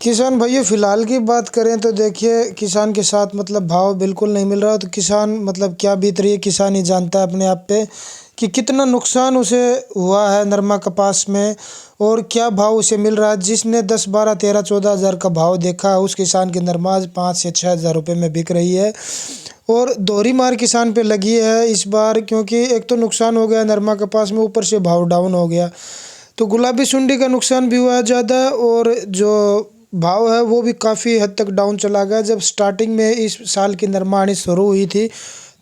किसान भाइयों फ़िलहाल की बात करें तो देखिए किसान के साथ मतलब भाव बिल्कुल नहीं मिल रहा, तो किसान मतलब क्या बीत रही है किसान ही जानता है अपने आप पे कि कितना नुकसान उसे हुआ है नरमा कपास में और क्या भाव उसे मिल रहा है। जिसने 10 12 13 14 हज़ार का भाव देखा है उस किसान की नरमा आज 5 से 6 हज़ार रुपये में बिक रही है और दोहरी मार किसान पे लगी है इस बार, क्योंकि एक तो नुकसान हो गया नरमा कपास में, ऊपर से भाव डाउन हो गया। तो गुलाबी सुंडी का नुकसान भी हुआ है ज़्यादा और जो भाव है वो भी काफ़ी हद तक डाउन चला गया। जब स्टार्टिंग में इस साल की नरमा आनी शुरू हुई थी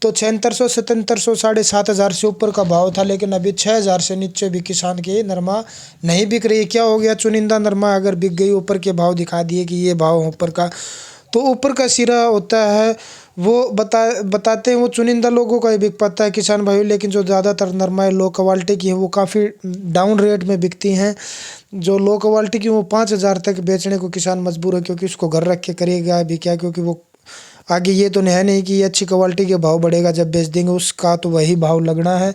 तो 7600 7700 7,500 से ऊपर का भाव था, लेकिन अभी 6,000 से नीचे भी किसान की नरमा नहीं बिक रही है। क्या हो गया, चुनिंदा नरमा अगर बिक गई, ऊपर के भाव दिखा दिए कि ये भाव ऊपर का, तो ऊपर का सिरा होता है वो बताते हैं वो चुनिंदा लोगों का ही बिक पाता है किसान भाइयों, लेकिन जो ज़्यादातर नरमाएँ लो क्वालिटी की हैं वो काफ़ी डाउन रेट में बिकती हैं। जो लो क्वालिटी की वो 5,000 तक बेचने को किसान मजबूर है, क्योंकि उसको घर रख के करेगा भी क्या, क्योंकि वो आगे ये तो है नहीं कि ये अच्छी क्वालिटी के भाव बढ़ेगा, जब बेच देंगे उसका तो वही भाव लगना है।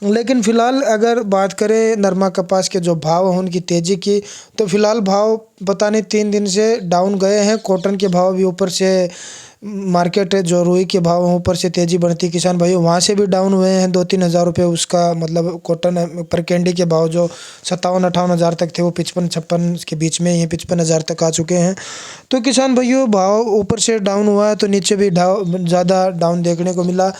लेकिन फ़िलहाल अगर बात करें नरमा कपास के जो भाव हैं उनकी तेज़ी की, तो फ़िलहाल भाव पता नहीं 3 दिन से डाउन गए हैं। कॉटन के भाव भी ऊपर से मार्केट है जो रुई के भाव ऊपर से तेज़ी बढ़ती किसान भाइयों वहाँ से भी डाउन हुए हैं 2-3 हज़ार रुपये। उसका मतलब कॉटन पर कैंडी के भाव जो 57-58 हज़ार तक थे वो 55-56 के बीच में ही 55 हज़ार तक आ चुके हैं। तो किसान भाइयों भाव ऊपर से डाउन हुआ है तो नीचे भी ज़्यादा डाउन देखने को मिला।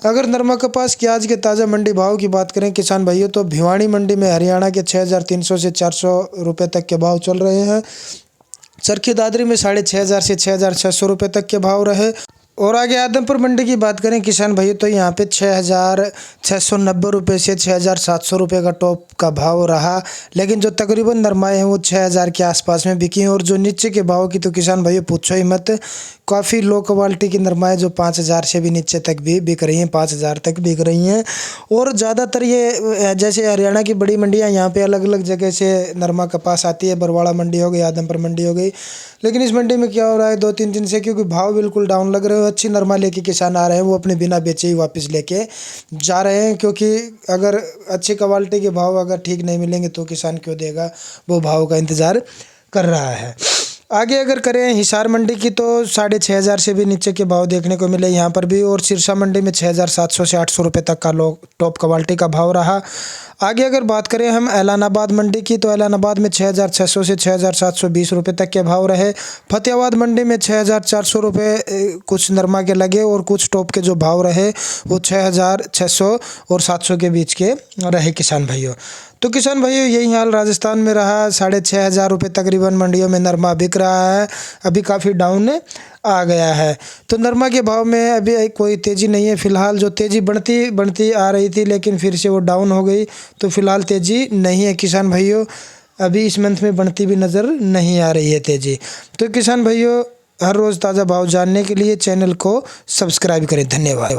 अगर नरमा कपास की आज के ताज़ा मंडी भाव की बात करें किसान भाइयों, तो भिवानी मंडी में हरियाणा के 6,300 से 400 रुपये तक के भाव चल रहे हैं। चरखी दादरी में 6,500 से 6,600 रुपये तक के भाव रहे। और आगे आदमपुर मंडी की बात करें किसान भाइयों, तो यहाँ पे 6,690 रुपये से 6,700 रुपये का टॉप का भाव रहा, लेकिन जो तकरीबन नरमाएँ हैं वो 6,000 के आसपास में बिकी हैं। और जो नीचे के भाव की तो किसान भाइयों पूछो ही मत, काफ़ी लो क्वालिटी की नरमाएँ जो 5,000 से भी नीचे तक भी बिक रही हैं, 5,000 तक बिक रही हैं। और ज़्यादातर ये जैसे हरियाणा की बड़ी मंडियाँ यहाँ पे अलग अलग जगह से नरमा कपास आती है, बरवाड़ा मंडी हो गई, आदमपुर मंडी हो गई, लेकिन इस मंडी में क्या हो रहा है 2-3 दिन से, क्योंकि भाव बिल्कुल डाउन लग रहे हैं, अच्छी नरमा लेके किसान आ रहे हैं वो अपने बिना बेचे ही वापस लेके जा रहे हैं, क्योंकि अगर अच्छी क्वालिटी के भाव अगर ठीक नहीं मिलेंगे तो किसान क्यों देगा, वो भाव का इंतज़ार कर रहा है। आगे अगर करें हिसार मंडी की तो 6,500 से भी नीचे के भाव देखने को मिले यहाँ पर भी। और सिरसा मंडी में 6,700 से 800 रुपये तक का टॉप क्वालिटी का भाव रहा। आगे अगर बात करें हम ऐलानाबाद मंडी की, तो ऐलानाबाद में 6,600 से 6,720 रुपये तक के भाव रहे। फतेहाबाद मंडी में 6,400 रुपये कुछ नरमा के लगे और कुछ टॉप के जो भाव रहे वो 6,600 और 700 के बीच के रहे किसान भाइयों। तो किसान भाइयों यही हाल राजस्थान में रहा। 6,500 रुपये तकरीबन मंडियों में नरमा बिक रहा है, अभी काफ़ी डाउन आ गया है। तो नरमा के भाव में अभी कोई तेज़ी नहीं है फ़िलहाल। जो तेज़ी बढ़ती आ रही थी लेकिन फिर से वो डाउन हो गई, तो फ़िलहाल तेज़ी नहीं है किसान भाइयों, अभी इस मंथ में बढ़ती भी नज़र नहीं आ रही है तेज़ी। तो किसान भाइयों हर रोज़ ताज़ा भाव जानने के लिए चैनल को सब्सक्राइब करें। धन्यवाद।